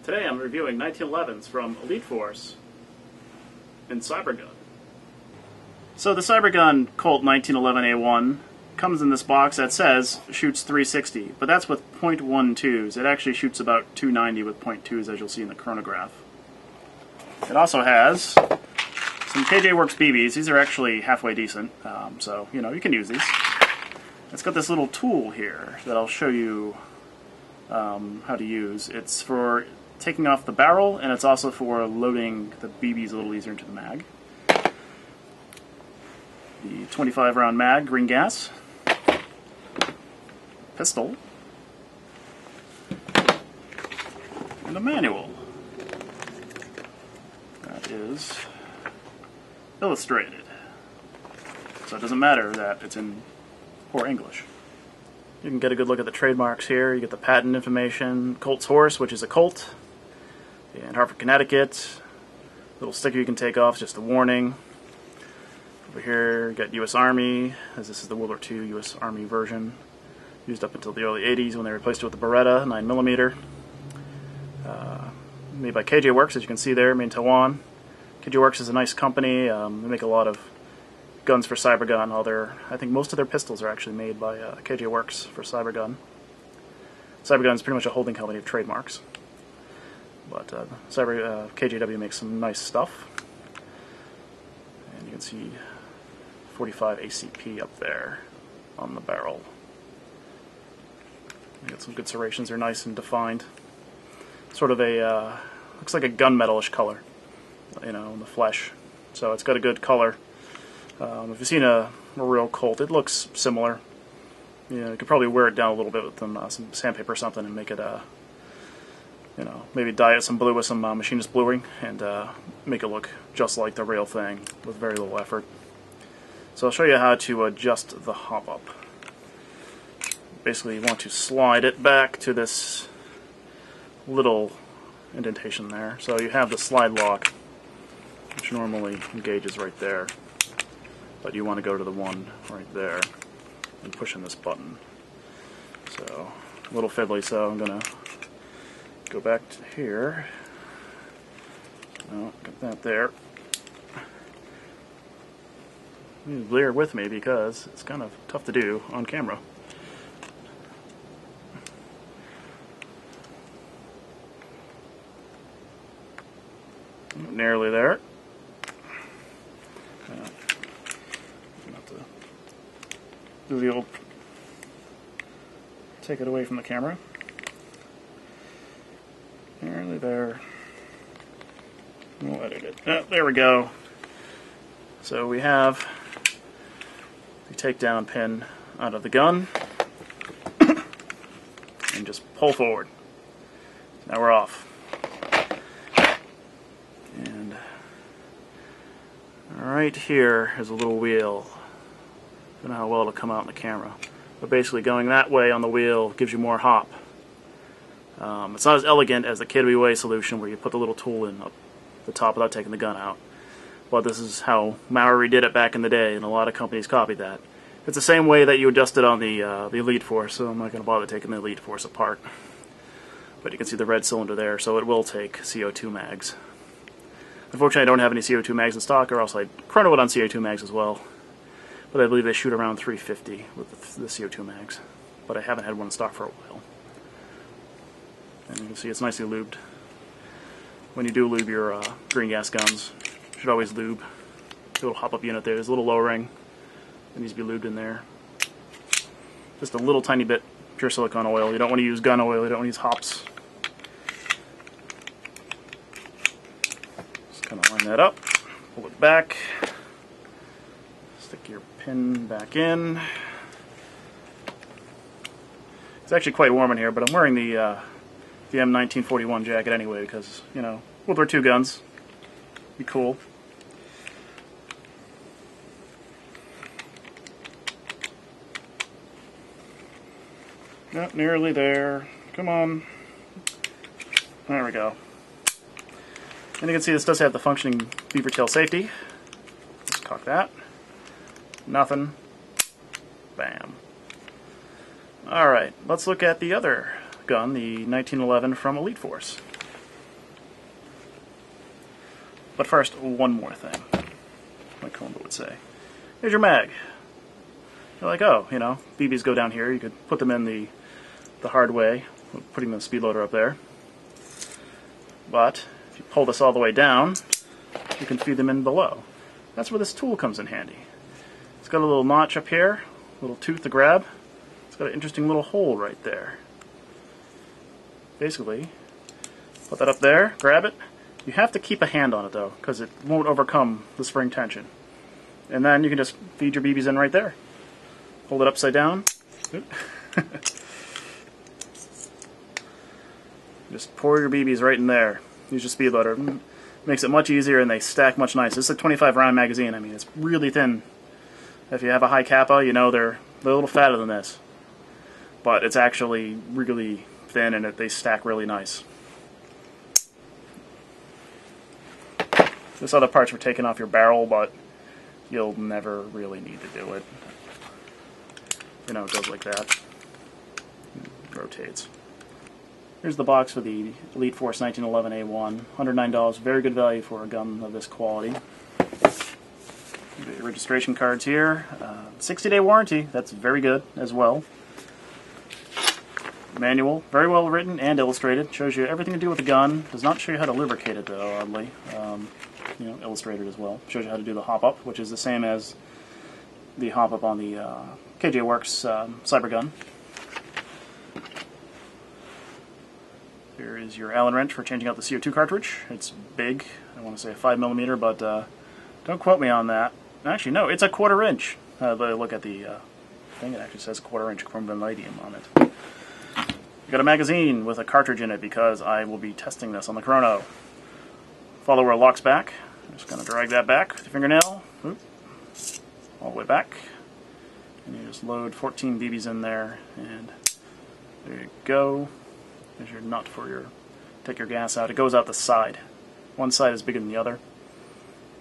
Today I'm reviewing 1911s from Elite Force in Cybergun. So the Cybergun Colt 1911A1 comes in this box that says shoots 360, but that's with .12s. It actually shoots about 290 with .2s, as you'll see in the chronograph. It also has some KJ Works BBs. These are actually halfway decent, so you know, you can use these. It's got this little tool here that I'll show you how to use. It's for taking off the barrel, and it's also for loading the BBs a little easier into the mag. The 25 round mag, green gas, pistol, and a manual that is illustrated, so it doesn't matter that it's in poor English. You can get a good look at the trademarks here. You get the patent information, Colt's horse, which is a Colt, and Hartford, Connecticut. Little sticker you can take off, just a warning. Over here, you got U.S. Army, as this is the World War II U.S. Army version, used up until the early 80s when they replaced it with the Beretta 9mm. Made by KJ Works, as you can see there, made in Taiwan. KJ Works is a nice company. They make a lot of guns for Cybergun. I think most of their pistols are actually made by KJ Works for Cybergun. Cybergun is pretty much a holding company of trademarks. But KJW makes some nice stuff. And you can see 45 ACP up there on the barrel. You got some good serrations. They're nice and defined. Sort of a, looks like a gunmetal-ish color, you know, in the flesh. So it's got a good color. If you've seen a real Colt, it looks similar. You know, you could probably wear it down a little bit with some sandpaper or something and make it, you know, maybe dye it some blue with some machinist bluing and make it look just like the real thing with very little effort. So I'll show you how to adjust the hop-up. Basically, you want to slide it back to this little indentation there. So you have the slide lock, which normally engages right there. But you want to go to the one right there and push in this button. So, a little fiddly, so I'm going to go back to here. Oh, got that there. You bear with me because it's kind of tough to do on camera. Nearly there. Do the old take it away from the camera. Nearly there. We'll edit it. Oh, there we go. So we have the takedown pin out of the gun and just pull forward. Now we're off. And right here is a little wheel. I don't know how well it'll come out in the camera. But basically going that way on the wheel gives you more hop. It's not as elegant as the KWA solution where you put the little tool in up the top without taking the gun out. But this is how Maori did it back in the day, and a lot of companies copied that. It's the same way that you adjust it on the Elite Force, so I'm not going to bother taking the Elite Force apart. But you can see the red cylinder there, so it will take CO2 mags. Unfortunately, I don't have any CO2 mags in stock, or else I'd chrono it on CO2 mags as well. But I believe they shoot around 350 with the CO2 mags. But I haven't had one in stock for a while. And you can see it's nicely lubed. When you do lube your green gas guns, you should always lube. The little hop-up unit there, there's a little lowering. It needs to be lubed in there. Just a little tiny bit pure silicone oil. You don't want to use gun oil, you don't want to use hops. Just kind of line that up, pull it back. Stick your pin back in. It's actually quite warm in here, but I'm wearing the M1941 jacket anyway because, you know, World War II guns. Be cool. Not nearly there. Come on. There we go. And you can see this does have the functioning beaver tail safety. Just cock that. Nothing. Bam. Alright, let's look at the other gun, the 1911 from Elite Force. But first, one more thing, like Columbo would say. Here's your mag. You're like, oh, you know, BBs go down here. You could put them in the hard way, putting the speed loader up there. But if you pull this all the way down, you can feed them in below. That's where this tool comes in handy. It's got a little notch up here, a little tooth to grab. It's got an interesting little hole right there. Basically, put that up there, grab it. You have to keep a hand on it though, because it won't overcome the spring tension. And then you can just feed your BBs in right there. Hold it upside down. Just pour your BBs right in there. Use your speed loader. Makes it much easier and they stack much nicer. This is a 25 round magazine. I mean, it's really thin. If you have a high kappa, you know they're a little fatter than this. But it's actually really thin and they stack really nice. This other part's for taking off your barrel, but you'll never really need to do it. You know, it goes like that. It rotates. Here's the box for the Elite Force 1911A1. $109, very good value for a gun of this quality. The registration cards here. 60-day warranty, that's very good as well. Manual, very well written and illustrated. Shows you everything to do with the gun. Does not show you how to lubricate it though, oddly. You know, illustrated as well. Shows you how to do the hop-up, which is the same as the hop-up on the KJ Works Cybergun. Here is your Allen wrench for changing out the CO2 cartridge. It's big. I want to say a 5mm, but don't quote me on that. Actually, no, it's a 1/4 inch. Look at the thing. It actually says 1/4 inch chrome vanadium on it. You got a magazine with a cartridge in it because I will be testing this on the chrono. Follow where it locks back. I'm just going to drag that back with your fingernail. Oop. All the way back. And you just load 14 BBs in there, and there you go. There's your nut for your, take your gas out. It goes out the side. One side is bigger than the other,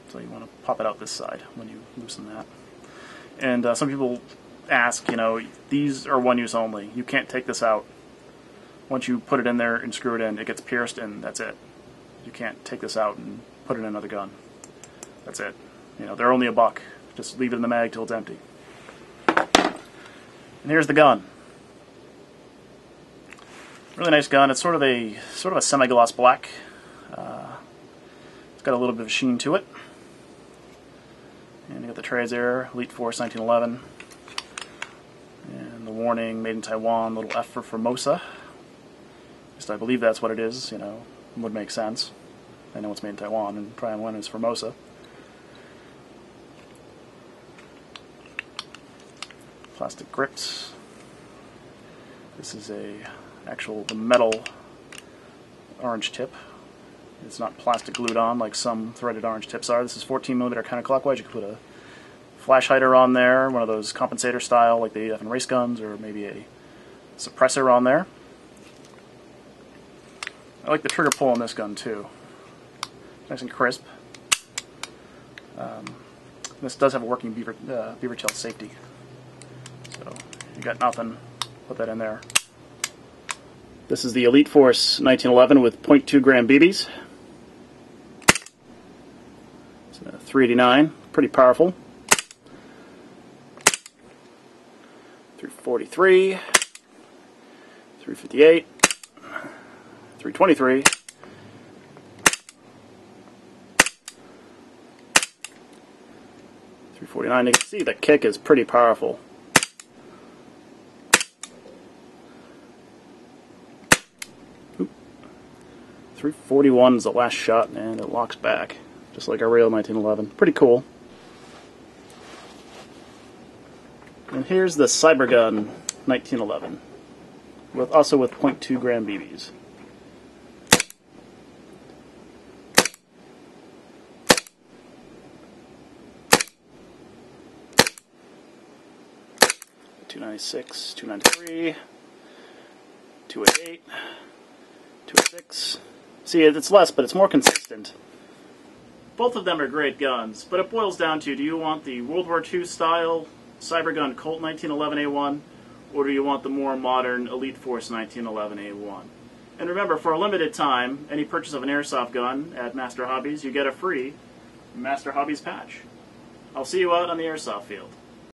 so you want to pop it out this side when you loosen that. And some people ask, you know, these are one use only. You can't take this out. Once you put it in there and screw it in, it gets pierced and that's it. You can't take this out and put it in another gun. That's it. You know, they're only $1. Just leave it in the mag till it's empty. And here's the gun. Really nice gun. It's sort of a semi-gloss black. It's got a little bit of sheen to it. And you got the trays there, Elite Force 1911. And the warning, made in Taiwan, little F for Formosa. At least I believe that's what it is, you know, it would make sense. I know it's made in Taiwan, and Taiwan is Formosa. Plastic grips. This is the metal orange tip. It's not plastic glued on like some threaded orange tips are. This is 14mm counterclockwise. You could put a flash hider on there, one of those compensator style like they have in race guns, or maybe a suppressor on there. I like the trigger pull on this gun too. Nice and crisp. This does have a working beaver tail safety. So you got nothing, put that in there. This is the Elite Force 1911 with 0.2 gram BBs. It's a 389, pretty powerful. 343, 358, 323, 349. You can see the kick is pretty powerful. 341 is the last shot, and it locks back, just like a real 1911. Pretty cool. And here's the Cybergun 1911, also with 0.2 gram BBs. .296, 293, 288, 206. See, it's less, but it's more consistent. Both of them are great guns, but it boils down to, do you want the World War II style Cybergun Colt 1911A1, or do you want the more modern Elite Force 1911A1? And remember, for a limited time, any purchase of an airsoft gun at Master Hobbies, you get a free Master Hobbies patch. I'll see you out on the airsoft field.